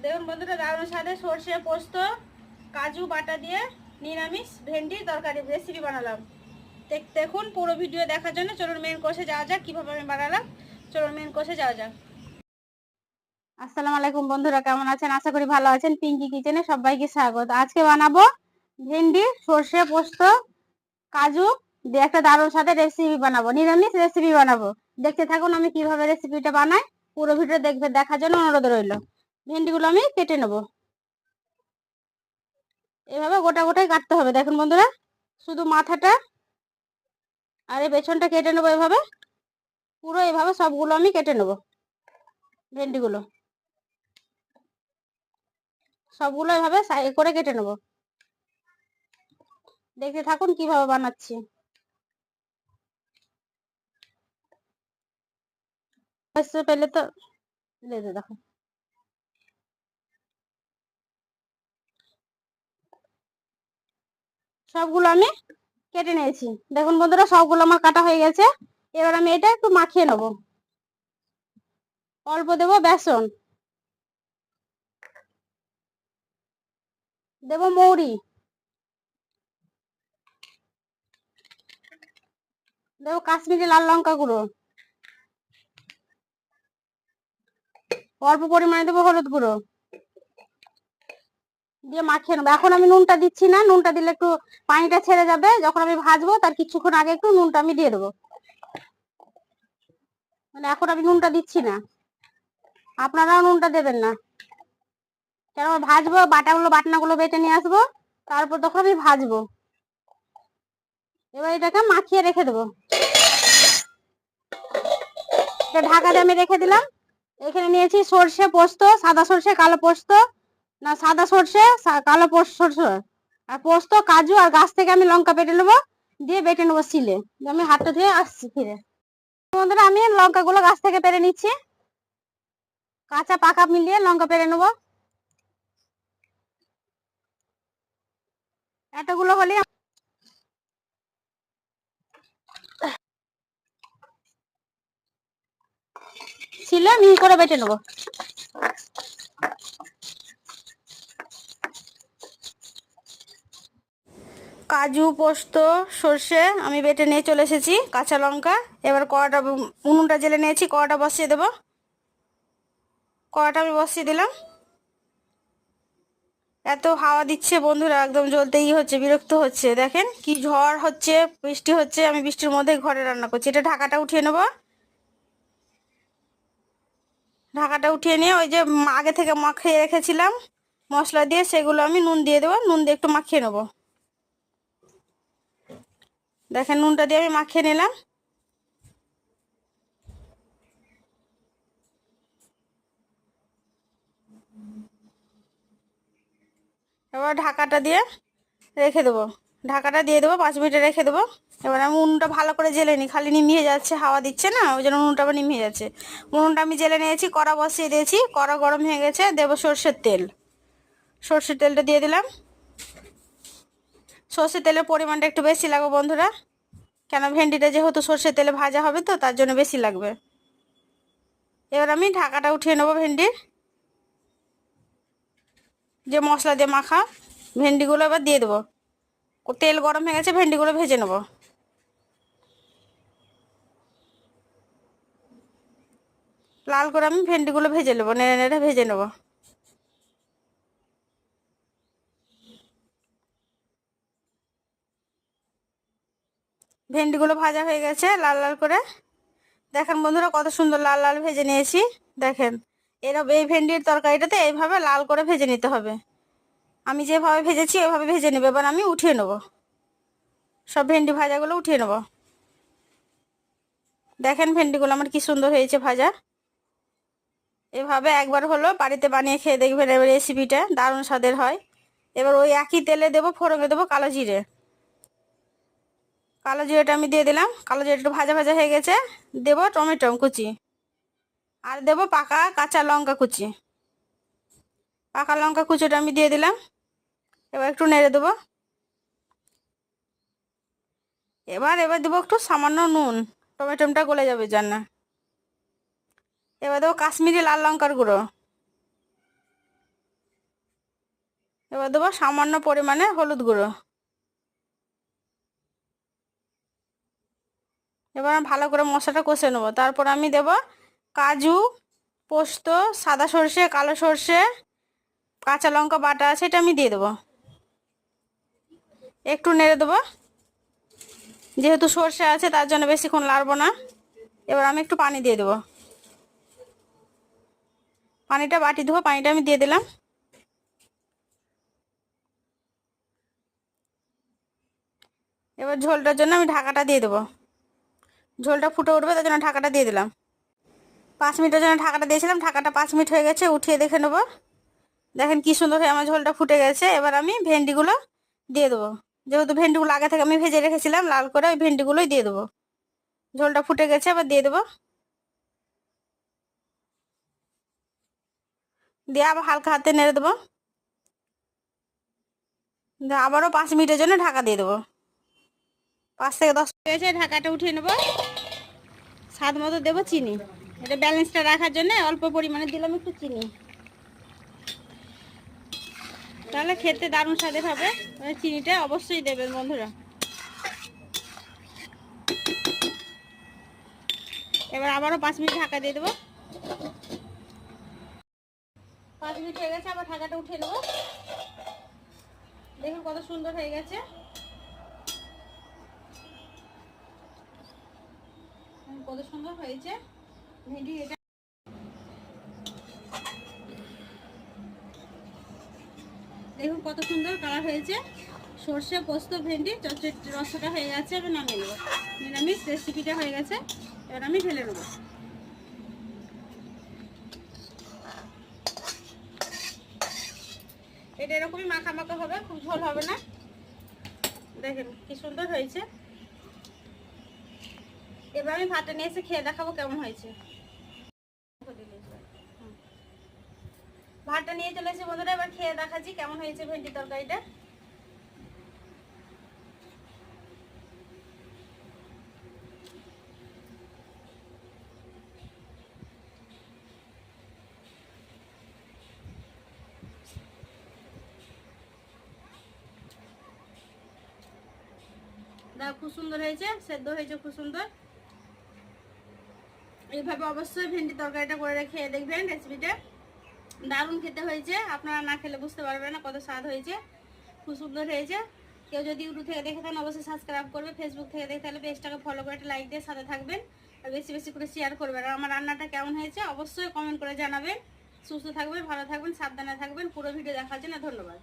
দেখুন বন্ধুরা, দারুণ স্বাদে সর্ষে পোস্ত কাজু বাটা দিয়ে নিরামিষ ভেন্ডি তরকারি রেসিপি বানালাম। দেখুন পুরো ভিডিও দেখার জন্য চলুন মেন কোর্সে যাওয়া যাক। কীভাবে আমি বানালাম চলুন মেন কোর্সে যাওয়া যাক। আসসালামু আলাইকুম বন্ধুরা, কেমন আছেন? আশা করি ভালো আছেন। পিঙ্কি কিচেনে সবাইকে স্বাগত। আজকে বানাবো ভেন্ডি সর্ষে পোস্ত কাজু দিয়ে একটা দারুণ স্বাদের রেসিপি বানাবো, নিরামিষ রেসিপি বানাবো। দেখতে থাকুন আমি কিভাবে রেসিপিটা বানাই। পুরো ভিডিও দেখার জন্য অনুরোধ রইল। ভেন্ডিগুলো আমি কেটে নেবো। এভাবে গোটা গোটাই কাটতে হবে। দেখুন বন্ধুরা, শুধু মাথাটা আর এই পেছনটা কেটে নেবো। এভাবে পুরো এভাবে সবগুলো আমি কেটে নেবো। ভেন্ডিগুলো সবগুলো এভাবে সাইড করে কেটে নেবো। দেখতে থাকুন কিভাবে বানাচ্ছি। পেলে তো দেখো, সবগুলো আমি কেটে নিয়েছি। দেখুন বন্ধুরা, সবগুলো আমার কাটা হয়ে গেছে। এবার আমি এটা একটু মাখিয়ে নেবো। অল্প দেবো বেসন, দেবো মৌরি, দেবো কাশ্মীরি লাল লঙ্কা গুঁড়ো, অল্প পরিমাণে দেবো হলুদ গুঁড়ো দিয়ে মাখিয়ে নেবো। এখন আমি নুনটা দিচ্ছি না, নুনটা দিলে একটু পানিটা ছেড়ে যাবে। যখন আমি ভাজবো তার কিছুক্ষণ আগে একটু নুনটা আমি দিয়ে দেবো। মানে এখন আমি নুনটা দিচ্ছি না, আপনারাও নুনটা দেবেন না। কেন ভাজবো, বাটনাগুলো বেটে নিয়ে আসবো, তারপর তখন আমি ভাজবো। এবার এটাকে মাখিয়ে রেখে দেবো। এটা ঢাকা দিয়ে আমি রেখে দিলাম। এখানে নিয়েছি সর্ষে পোস্ত, সাদা সর্ষে কালো পোস্ত, না সাদা সর্ষে কালো সর্ষে আর পোস্ত কাজু আর গাছ থেকে আমি লঙ্কা বেটে নেবো, দিয়ে বেটে নেবো শিলে। আমি হাতটা ধুয়ে আসছি ফিরে। বন্ধুরা, আমি লঙ্কাগুলো গাছ থেকে পেরে নিচ্ছি। কাঁচা পাকা মিলিয়ে লঙ্কা পেরে নেবো। এতগুলো হলে শিলে মিহি করে বেটে নেবো। কাজু পোস্ত সর্ষে আমি বেটে নিয়ে চলে এসেছি, কাঁচা লঙ্কা। এবার কড়াটা উনুনটা জেলে নিয়েছি, কড়াটা বসিয়ে দেবো। কড়াটা আমি বসিয়ে দিলাম। এত হাওয়া দিচ্ছে বন্ধুরা, একদম জ্বলতেই হচ্ছে, বিরক্ত হচ্ছে। দেখেন কি ঝড় হচ্ছে, বৃষ্টি হচ্ছে। আমি বৃষ্টির মধ্যেই ঘরে রান্না করছি। এটা ঢাকাটা উঠিয়ে নেবো। ঢাকাটা উঠিয়ে নিয়ে ওই যে আগে থেকে মাখিয়ে রেখেছিলাম মশলা দিয়ে, সেগুলো আমি নুন দিয়ে দেবো। নুন দিয়ে একটু মাখিয়ে নেবো। দেখেন নুনটা দিয়ে আমি মাখিয়ে নিলাম। এবার ঢাকাটা দিয়ে রেখে দেবো। ঢাকাটা দিয়ে দেবো, 5 মিনিটে রেখে দেবো। এবার আমি উনুনটা ভালো করে জেলে নিই, খালি নিমিয়ে যাচ্ছে, হাওয়া দিচ্ছে না, ওই জন্য উনুনটা আবার নিমিয়ে যাচ্ছে। উনুনটা আমি জেলে নিয়েছি, কড়া বসিয়ে দিয়েছি। কড়া গরম হয়ে গেছে, দেবো সর্ষের তেল। সর্ষের তেলটা দিয়ে দিলাম। সর্ষের তেলের পরিমাণটা একটু বেশি লাগবে বন্ধুরা, কেন ভেন্ডিটা যেহেতু সর্ষের তেলে ভাজা হবে, তো তার জন্য বেশি লাগবে। এবার আমি ঢাকাটা উঠিয়ে নেবো। ভেন্ডির যে মশলা দিয়ে মাখা ভেন্ডিগুলো এবার দিয়ে দেবো। তেল গরম হয়ে গেছে, ভেন্ডিগুলো ভেজে নেবো। লাল করে আমি ভেন্ডিগুলো ভেজে নেবো, নেড়ে নেড়ে ভেজে নেবো। ভেন্ডিগুলো ভাজা হয়ে গেছে লাল লাল করে। দেখেন বন্ধুরা, কত সুন্দর লাল লাল ভেজে নিয়েছি। দেখেন এরকম এই ভেন্ডির তরকারিটাতে এইভাবে লাল করে ভেজে নিতে হবে। আমি যেভাবে ভেজেছি ওইভাবে ভেজে নেবো। এবার আমি উঠিয়ে নেবো, সব ভেন্ডি ভাজাগুলো উঠিয়ে নেবো। দেখেন ভেন্ডিগুলো আমার কি সুন্দর হয়েছে ভাজা। এভাবে একবার হলো বাড়িতে বানিয়ে খেয়ে দেখবেন, এবার রেসিপিটা দারুণ স্বাদের হয়। এবার ওই একই তেলে দেবো, ফোড়নে দেবো কালো জিরে। কালো জিরেটা আমি দিয়ে দিলাম। কালো জিরেটা একটু ভাজা ভাজা হয়ে গেছে, দেবো টমেটো কুচি আর দেবো পাকা কাঁচা লঙ্কা কুচি। পাকা লঙ্কা কুচিটা আমি দিয়ে দিলাম। এবার একটু নেড়ে দেবো। এবার দেবো একটু সামান্য নুন, টমেটোটা গলে যাবে জন্য। এবার দেবো কাশ্মীরি লাল লঙ্কার গুঁড়ো। এবার দেবো সামান্য পরিমাণে হলুদ গুঁড়ো। এবার আমি ভালো করে মশলাটা কষে নেবো। তারপর আমি দেব কাজু, পোস্ত, সাদা সর্ষে, কালো সর্ষে, কাঁচা লঙ্কা বাটা আছে, এটা আমি দিয়ে দেবো। একটু নেড়ে দেবো, যেহেতু সর্ষে আছে তার জন্য বেশিক্ষণ লাড়বো না। এবার আমি একটু পানি দিয়ে দেবো। পানিটা বাটি ধোবো, পানিটা আমি দিয়ে দিলাম। এবার ঝোলটার জন্য আমি ঢাকাটা দিয়ে দেবো। ঝোলটা ফুটে উঠবে, তার জন্য ঢাকাটা দিয়ে দিলাম। 5 মিনিটের জন্য ঢাকাটা দিয়েছিলাম। ঢাকাটা 5 মিনিট হয়ে গেছে, উঠিয়ে দেখে নেবো। দেখেন কি সুন্দর হয়ে আমার ঝোলটা ফুটে গেছে। এবার আমি ভেন্ডিগুলো দিয়ে দেবো। যেহেতু ভেন্ডিগুলো আগে থেকে আমি ভেজে রেখেছিলাম লাল করে, ওই ভেন্ডিগুলোই দিয়ে দেবো। ঝোলটা ফুটে গেছে, এবার দিয়ে দেবো। দিয়ে আবার হালকা হাতে নেড়ে দেবো। আবারও 5 মিনিটের জন্য ঢাকা দিয়ে দেবো। 5 থেকে 10 মিনিট হয়েছে, ঢাকাটা উঠিয়ে নেবো। স্বাদ মতো দেবো চিনি। এটা ব্যালেন্সটা রাখার জন্য অল্প পরিমাণে দিলাম একটু চিনি, তাহলে খেতে দারুণ স্বাদের হবে। চিনিটা অবশ্যই দেবেন বন্ধুরা। এবার আবারও 5 মিনিট ঢাকা দিয়ে দেবো। 5 মিনিট হয়ে গেছে, আবার ঢাকাটা উঠিয়ে নেবো। দেখুন কত সুন্দর হয়ে গেছে। কত সুন্দর হয়েছে ভেন্ডি। এটা দেখুন কত সুন্দর কালার হয়েছে। সর্ষে, পোস্ত, ভেন্ডি চচ্চড়ি রসটা হয়ে গেছে। এবার নামিয়ে নেবো। নিরামিষ রেসিপিটা হয়ে গেছে, এবার আমি ঢেলে নেবো। এটা এরকমই মাখা মাখা হবে, খুব ঝোল হবে না। দেখেন কি সুন্দর হয়েছে। এবার আমি ভাতটা নিয়ে এসে খেয়ে দেখাবো কেমন হয়েছে। ভাতটা নিয়ে চলে এসে বন্ধুরা, এবার খেয়ে দেখাচ্ছি কেমন হয়েছে ভেন্ডি তরকারিটা। দেখো খুব সুন্দর হয়েছে, সেদ্ধ হয়েছে খুব সুন্দর। এইভাবে অবশ্যই ভেন্ডি তরকারিটা করে খেয়ে দেখবেন। রেসিপিটা দারুণ খেতে হয়েছে, আপনারা না খেলে বুঝতে পারবেন না কত স্বাদ হয়েছে। খুব সুন্দর হয়েছে। কেউ যদি ইউটিউব থেকে দেখে থাকেন অবশ্যই সাবস্ক্রাইব করবে। ফেসবুক থেকে দেখে তাহলে পেজটাকে ফলো করে একটা লাইক দিয়ে সাথে থাকবেন। আর বেশি বেশি করে শেয়ার করবেন। আর আমার রান্নাটা কেমন হয়েছে অবশ্যই কমেন্ট করে জানাবেন। সুস্থ থাকবেন, ভালো থাকবেন, সাবধানে থাকবেন। পুরো ভিডিও দেখার জন্য ধন্যবাদ।